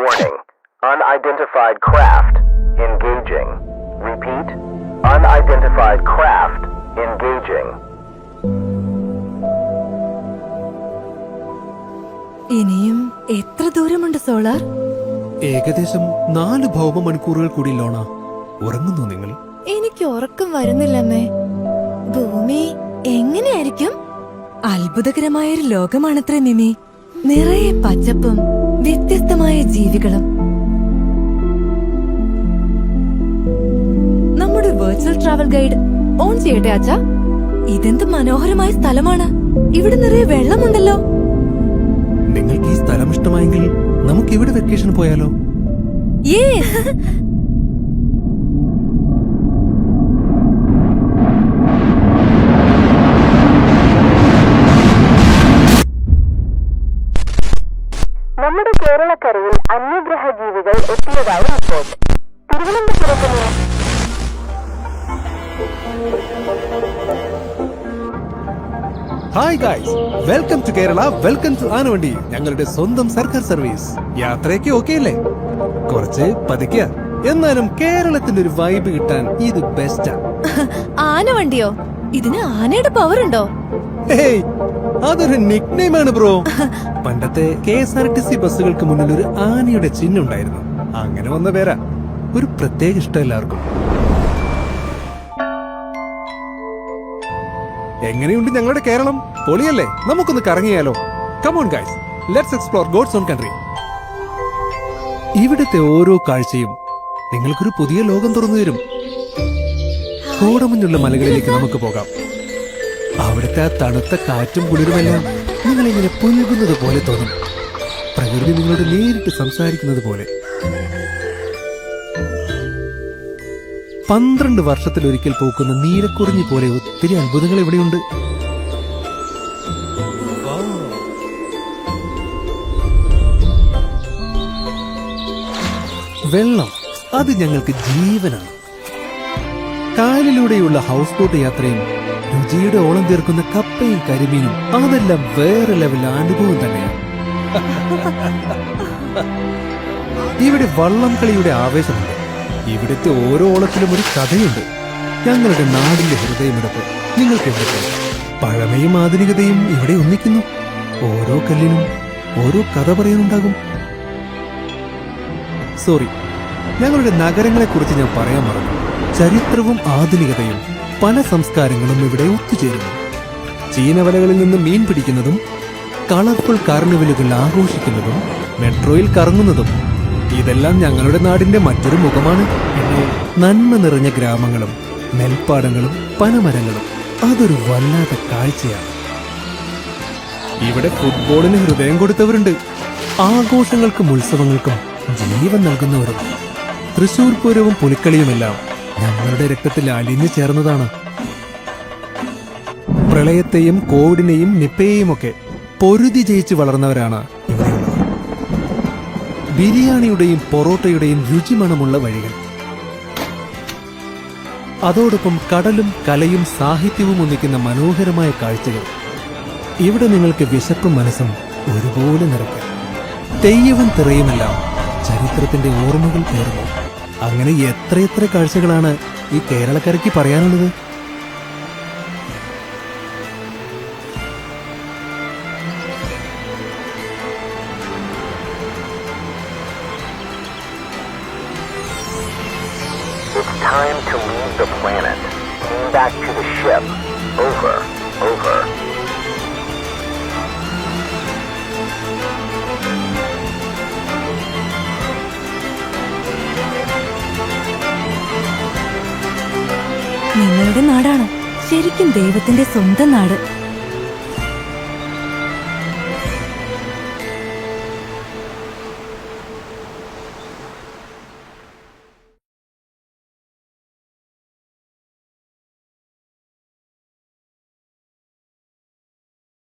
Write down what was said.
Warning. Unidentified craft engaging. Repeat. Unidentified craft engaging. ഇനിയും എത്ര ദൂരമുണ്ട് സോളാർ? ഏകദേശം 4 ഭൗമ മണിക്കൂറുകൾ കൂടി ലോണ. ഉറങ്ങുന്നു നിങ്ങൾ? എനിക്ക് ഉറക്കം വരുന്നില്ലമ്മേ. ഭൂമി എങ്ങനെയായിരിക്കും? അത്ഭുതകരമായൊരു ലോകമാണത്രേ മിമി. നിറയെ പച്ചപ്പും വ്യത്യസ്തമായ ജീവികളും. നമ്മുടെ വെർച്വൽ ട്രാവൽ ഗൈഡ് ഓൺ ചെയ്യട്ടെ അച്ഛാ? ഇതെന്ത് മനോഹരമായ സ്ഥലമാണ്. ഇവിടെ നിറയെ വെള്ളമുണ്ടല്ലോ. നിങ്ങൾക്ക് ഈ സ്ഥലം ഇഷ്ടമായെങ്കിൽ നമുക്ക് ഇവിടെ വെക്കേഷൻ പോയാലോ? നമ്മുടെ കേരളക്കരയിൽ അന്യഗ്രഹ ജീവികൾ എത്തിയതായി റിപ്പോർട്ട്. തിരുവനന്തപുരത്ത് നിന്ന് hi guys, welcome to Kerala, welcome to ആനവണ്ടി, ഞങ്ങളുടെ സ്വന്തം സർക്കാർ സർവീസ്. യാത്രയൊക്കെ ഓക്കെ അല്ലേ? കുറച്ച് പതുക്കിയ, എന്നാലും കേരളത്തിന്റെ ഒരു വൈബ് കിട്ടാൻ ഇത് ബെസ്റ്റാ. ആനവണ്ടിയോ? ഇതിന് ആനയുടെ പവർ ഉണ്ടോ? ഹേയ്, അതൊരു നിക്നെയിമാണ് ബ്രോ. പണ്ടത്തെ KSRTC ബസ്സുകൾക്ക് മുന്നിൽ ഒരു ആനയുടെ ചിഹ്നം ഉണ്ടായിരുന്നു. അങ്ങനെ വന്ന പേരാ. ഒരു പ്രത്യേക ഇഷ്ടം എല്ലാവർക്കും. എങ്ങനെയുണ്ട് ഞങ്ങളുടെ കേരളം? പൊളിയല്ലേ? നമുക്കൊന്ന് കറങ്ങിയാലോ? Come on guys, let's explore God's own country. ഇവിടുത്തെ ഓരോ കാഴ്ചയും നിങ്ങൾക്കൊരു പുതിയ ലോകം തുറന്നു തരും. കോടമഞ്ഞുള്ള മലകളിലേക്ക് നമുക്ക് പോകാം. അവിടുത്തെ ആ തണുത്ത കാറ്റും കുളിരുമെല്ലാം നിങ്ങളിങ്ങനെ പുൽകുന്നത് പോലെ തോന്നും. പ്രകൃതി നിങ്ങളോട് നേരിട്ട് സംസാരിക്കുന്നത് പോലെ. 12 വർഷത്തിലൊരിക്കൽ പൂക്കുന്ന നീലക്കുറിഞ്ഞി പോലെ ഒത്തിരി അത്ഭുതങ്ങൾ ഇവിടെയുണ്ട്. വെള്ളം, അത് ഞങ്ങൾക്ക് ജീവനാണ്. കായലിലൂടെയുള്ള ഹൗസ് ബോട്ട് യാത്രയും രുചിയുടെ ഓളം തീർക്കുന്ന കപ്പയും കരിമീനും, അതെല്ലാം വേറെ ലെവൽ അനുഭവം തന്നെയാണ്. ഇവിടെ വള്ളം കളിയുടെ ആവേശമുണ്ട്. ഇവിടുത്തെ ഓരോ ഓളത്തിലും ഒരു കഥയുണ്ട്. ഞങ്ങളുടെ നാടിന്റെ ഹൃദയമെടുപ്പ് നിങ്ങൾക്ക് എവിടെ? പഴമയും ആധുനികതയും ഇവിടെ ഒന്നിക്കുന്നു. ഓരോ കല്ലിനും ഓരോ കഥ പറയാനുണ്ടാകും. സോറി, ഞങ്ങളുടെ നഗരങ്ങളെക്കുറിച്ച് ഞാൻ പറയാൻ മറന്നു. ചരിത്രവും ആധുനികതയും പല സംസ്കാരങ്ങളും ഇവിടെ ഒത്തുചേരുന്നു. ചീനവലകളിൽ നിന്ന് മീൻ പിടിക്കുന്നതും കളർഫുൾ കാർണിവലുകൾ ആഘോഷിക്കുന്നതും മെട്രോയിൽ കറങ്ങുന്നതും ഇതെല്ലാം ഞങ്ങളുടെ നാടിന്റെ മറ്റൊരു മുഖമാണ്. പിന്നെ നന്മ നിറഞ്ഞ ഗ്രാമങ്ങളും നെൽപ്പാടങ്ങളും പനമരങ്ങളും, അതൊരു വല്ലാത്ത കാഴ്ചയാണ്. ഇവിടെ ഫുട്ബോളിന് ഹൃദയം കൊടുത്തവരുണ്ട്. ആഘോഷങ്ങൾക്കും ഉത്സവങ്ങൾക്കും ജീവൻ നൽകുന്നവരും. തൃശൂർ പൂരവും പുലിക്കളിയുമെല്ലാം ഞങ്ങളുടെ രക്തത്തിൽ അലിഞ്ഞു ചേർന്നതാണ്. പ്രളയത്തെയും കോവിഡിനെയും നിപ്പയെയും ഒക്കെ പൊരുതി ജയിച്ച് വളർന്നവരാണ് ഇവിടെയുള്ളവർ. ബിരിയാണിയുടെയും പൊറോട്ടയുടെയും രുചിമണമുള്ള വഴികൾ, അതോടൊപ്പം കടലും കലയും സാഹിത്യവും ഒന്നിക്കുന്ന മനോഹരമായ കാഴ്ചകൾ. ഇവിടെ നിങ്ങൾക്ക് വിശപ്പും മനസ്സും ഒരുപോലെ നിറയ്ക്കാം. തെയ്യവും തിറയുമെല്ലാം ചരിത്രത്തിന്റെ ഓർമ്മകൾ പേറുന്നു. അങ്ങനെ എത്രയെത്ര കാഴ്ചകളാണ് ഈ കേരളക്കരയ്ക്ക് പറയാനുള്ളത്. It's time to leave the planet. Came back to the ship. Over. Over. നിങ്ങളുടെ നാടാണ് ശരിക്കും ദൈവത്തിന്റെ സ്വന്തം നാട്.